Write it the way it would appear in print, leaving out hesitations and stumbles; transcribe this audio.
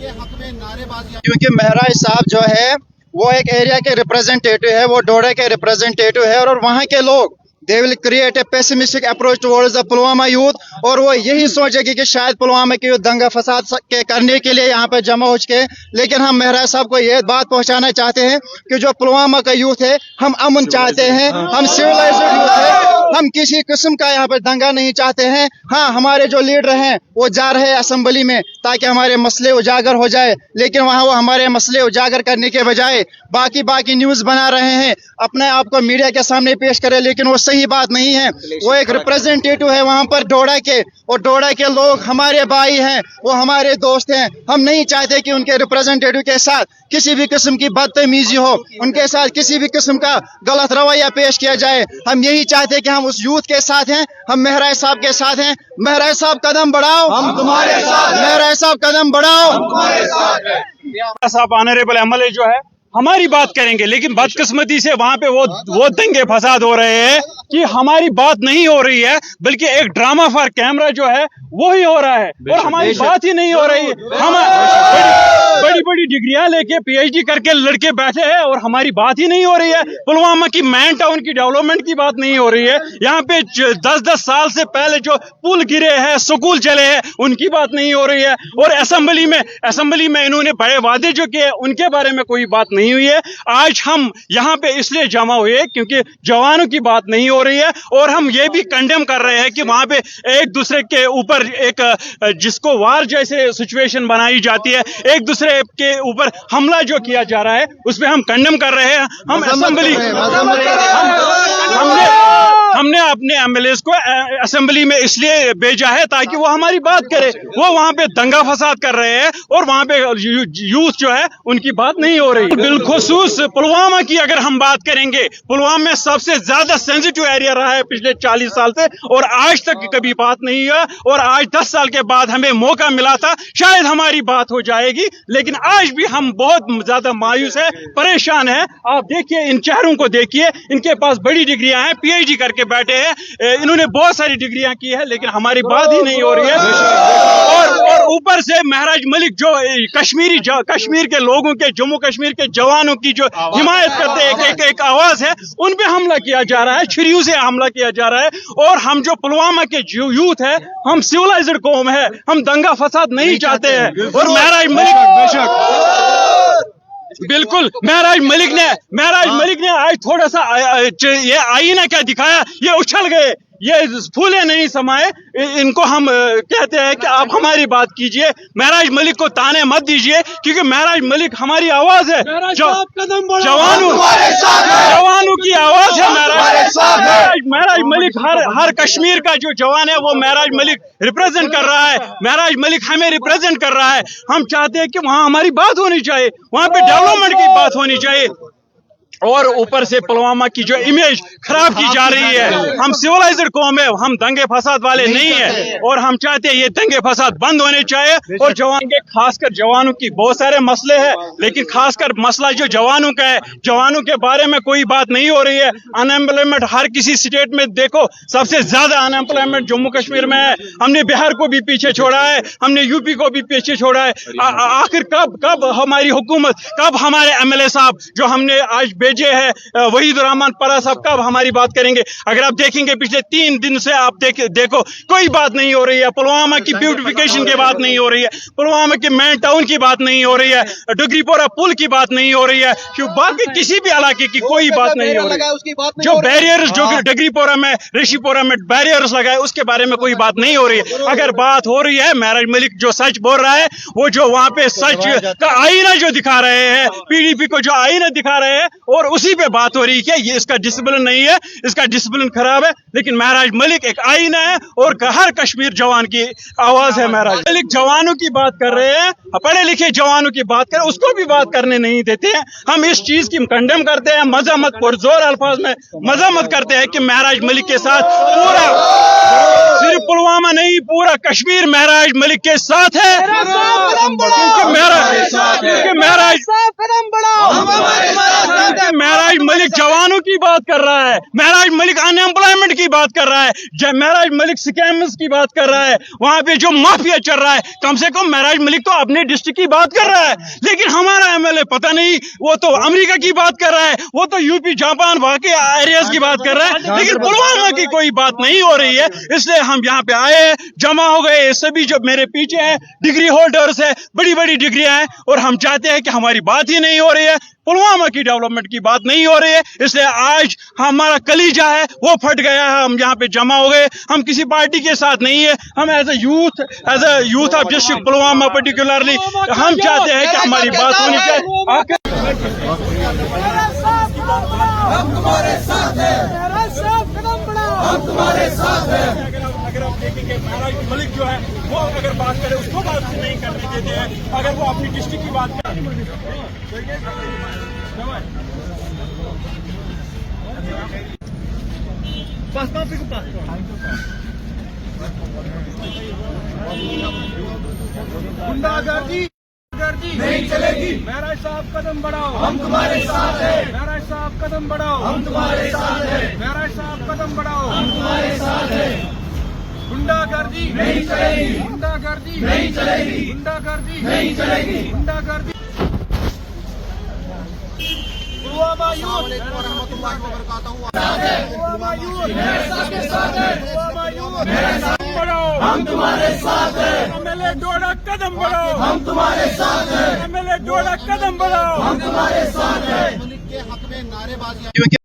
के हक में नारेबाजी, क्योंकि महराज साहब जो है वो एक एरिया के रिप्रेजेंटेटिव है, वो डोडा के रिप्रेजेंटेटिव है, और वहाँ के लोग they will create a pessimistic approach towards the Pulwama youth, और वो यही सोचेगी कि शायद पुलवामा के यूथ दंगा फसाद के करने के लिए यहाँ पे जमा हो चुके। लेकिन हम महराज साहब को ये बात पहुँचाना चाहते हैं कि जो पुलवामा का यूथ है, हम अमन चाहते हैं, हम सिविलाइज्ड यूथ है, हम किसी किस्म का यहाँ पे दंगा नहीं चाहते हैं। हाँ, हमारे जो लीडर हैं वो जा रहे हैं असेंबली में ताकि हमारे मसले उजागर हो जाए, लेकिन वहाँ वो हमारे मसले उजागर करने के बजाय बाकी न्यूज़ बना रहे हैं, अपने आप को मीडिया के सामने पेश करें, लेकिन वो सही बात नहीं है। वो एक रिप्रेजेंटेटिव है वहाँ पर डोडा के, और डोडा के लोग हमारे भाई हैं, वो हमारे दोस्त हैं। हम नहीं चाहते कि उनके रिप्रेजेंटेटिव के साथ किसी भी किस्म की बदतमीजी हो, उनके साथ किसी भी किस्म का गलत रवैया पेश किया जाए। हम यही चाहते हैं कि हम उस यूथ के साथ हैं, हम महराज साहब के साथ हैं। महराज साहब कदम बढ़ाओ, हम तुम्हारे साथ हैं। महराज साहब कदम बढ़ाओ, हम तुम्हारे साथ हैं। साहब ऑनरेबल एमएलए जो है हमारी बात करेंगे, लेकिन बदकिस्मती से वहाँ पे वो दंगे फसाद हो रहे हैं कि हमारी बात नहीं हो रही है, बल्कि एक ड्रामा फॉर कैमरा जो है वो ही हो रहा है, और हमारी बात ही नहीं हो रही है। हम बड़ी डिग्रियां लेके पीएचडी करके लड़के बैठे हैं और हमारी बात ही नहीं हो रही है। पुलवामा की मैन टाउन की डेवलपमेंट की बात नहीं हो रही है। यहाँ पे 10-10 साल से पहले जो पुल गिरे हैं, स्कूल चले हैं, उनकी बात नहीं हो रही है। और असेंबली में इन्होंने बड़े वादे जो किए उनके बारे में कोई बात नहीं हुई है। आज हम यहाँ पे इसलिए जमा हुए क्योंकि जवानों की बात नहीं हो रही है, और हम ये भी कंडेम कर रहे हैं कि वहां पे एक दूसरे के ऊपर एक जिसको वार जैसे सिचुएशन बनाई जाती है, एक दूसरे के ऊपर हमला जो किया जा रहा है, उसमें हम कंडेम कर रहे हैं। हम असेंबली हमने अपने एमएलए को असेंबली में इसलिए भेजा है ताकि वो हमारी बात करे। वो वहां पे दंगा फसाद कर रहे हैं और वहां पे यूथ जो है उनकी बात नहीं हो रही। बिलखुसूस पुलवामा की अगर हम बात करेंगे, पुलवामा में सबसे ज्यादा सेंसिटिव एरिया रहा है पिछले 40 साल से, और आज तक कभी बात नहीं हुआ। और आज 10 साल के बाद हमें मौका मिला था, शायद हमारी बात हो जाएगी, लेकिन आज भी हम बहुत ज्यादा मायूस है, परेशान है। आप देखिए, इन चेहरों को देखिए, इनके पास बड़ी डिग्रियां हैं, पीएचडी करके बैठे हैं, इन्होंने बहुत सारी डिग्रियां की है, लेकिन हमारी बात ही नहीं हो रही है। और ऊपर से महराज मलिक जो कश्मीर के लोगों के, जम्मू कश्मीर के जवानों की जो हिमायत करते हैं, एक आवाज है, उन पे हमला किया जा रहा है, छुरियों से हमला किया जा रहा है। और हम जो पुलवामा के यूथ है, हम सिविलाइज्ड कौम है, हम दंगा फसाद नहीं चाहते हैं। और महराज मलिक बिल्कुल, महराज मलिक ने आज थोड़ा सा ये आईना क्या दिखाया, ये उछल गए, ये फूले नहीं समाये। इनको हम कहते हैं कि आप हमारी बात कीजिए, महराज मलिक को ताने मत दीजिए, क्योंकि महराज मलिक हमारी आवाज है, जवानों की आवाज है। महराज मलिक हर कश्मीर का जो जवान है वो महराज मलिक रिप्रेजेंट कर रहा है, महराज मलिक हमें रिप्रेजेंट कर रहा है। हम चाहते हैं कि वहाँ हमारी बात होनी चाहिए, वहाँ पे डेवलपमेंट की बात होनी चाहिए। और ऊपर से पुलवामा की जो इमेज खराब की जा रही है, हम सिविलाइज्ड कौम है, हम दंगे फसाद वाले नहीं है, और हम चाहते हैं ये दंगे फसाद बंद होने चाहिए। और खासकर जवानों की बहुत सारे मसले हैं, लेकिन खासकर मसला जो जवानों का है, जवानों के बारे में कोई बात नहीं हो रही है। अनएम्प्लॉयमेंट हर किसी स्टेट में देखो, सबसे ज्यादा अनएम्प्लॉयमेंट जम्मू कश्मीर में है। हमने बिहार को भी पीछे छोड़ा है, हमने यूपी को भी पीछे छोड़ा है। आखिर कब हमारी हुकूमत, कब हमारे एमएलए साहब जो हमने आज भेजे है, वहीदुर्रहमान परा साहब, कब हमारी बात करेंगे? अगर आप देखेंगे पिछले 3 दिन से आप देखो कोई बात नहीं हो रही है। पुलवामा की ब्यूटिफिकेशन की बात नहीं हो रही है, पुलवामा के मैन टाउन की बात नहीं हो रही है, डुगरीपोरा पुल की बात नहीं हो रही है, बाकी किसी भी इलाके की कोई बात नहीं हो रही है। जो बैरियर्स जो डुगरीपोरा में, ऋषिपुरा में बैरियर्स लगाए, उसके बारे में कोई बात नहीं हो रही है। अगर बात हो रही है, महराज मलिक जो सच बोल रहा है, वो जो वहां पे सच का आईना जो दिखा रहे हैं, पीडीपी को जो आईना दिखा रहे हैं, और उसी पे बात हो रही है कि ये इसका डिसिप्लिन नहीं है, इसका डिसिप्लिन खराब है। लेकिन महराज मलिक एक आईना है और हर कश्मीर जवान की आवाज है। महराज मलिक जवानों की बात कर रहे हैं, पढ़े लिखे जवानों की बात कर, उसको भी बात करने नहीं देते हैं। हम इस चीज की कंडेम करते हैं, मजम्मत पुरजोर अल्फाज में मजम्मत करते हैं कि महराज मलिक के साथ पूरा, सिर्फ पुलवामा नहीं, पूरा कश्मीर महराज मलिक के साथ है। महराज मलिक जवानों की बात कर रहा है, महराज मलिक अनएम्प्लॉयमेंट की बात कर रहा है, महराज मलिक स्कैम्स की बात कर रहा है, वहां पे जो माफिया चल रहा है, कम से कम महराज मलिक तो अपने डिस्ट्रिक्ट की बात कर रहा है, लेकिन हमारा एमएलए पता नहीं, वो तो अमेरिका की बात कर रहा है, वो तो यूपी जापान बाकी एरियाज की बात कर रहा है, लेकिन पुलवामा की कोई बात नहीं हो रही है। इसलिए हम यहाँ पे आए हैं, जमा हो गए सभी जो मेरे पीछे हैं, डिग्री होल्डर्स है, बड़ी बड़ी डिग्रियां हैं, और हम चाहते हैं कि हमारी बात ही नहीं हो रही है, पुलवामा की डेवलपमेंट की बात नहीं हो रही है। इसलिए आज हमारा कलीजा है वो फट गया है, हम यहाँ पे जमा हो गए। हम किसी पार्टी के साथ नहीं है, हम as a youth of district Pulwama particularly हम चाहते हैं कि हमारी बात होनी चाहिए। हम तुम्हारे साथ हैं, हम तुम्हारे साथ हैं। अगर आप देखेंगे महराज मलिक जो है वो अगर बात करे उसको बात नहीं करने देते हैं, अगर वो अपनी डिस्ट्रिक्ट की बात करें। गुंडागर्दी नहीं चलेगी। महराज साहब कदम बढ़ाओ, हम तुम्हारे साथ हैं। महराज साहब कदम बढ़ाओ, हम तुम्हारे साथ हैं। महराज साहब कदम बढ़ाओ, हम तुम्हारे साथ हैं। गुंडागर्दी नहीं चलेगी, गुंडागर्दी नहीं चलेगी, गुंडागर्दी नहीं चलेगी। गुंडागर्दी। पुलवामा यूथ, पुलवामा यूथ मेरे साथ है, पुलवामा यूथ मेरे साथ बढ़ाओ, हम तुम्हारे साथ हैं। एमएलए डोडा कदम बढ़ाओ, हम तुम्हारे साथ हैं, एमएलए डोडा कदम बढ़ाओ। हम तुम्हारे साथ हैं। क्योंकि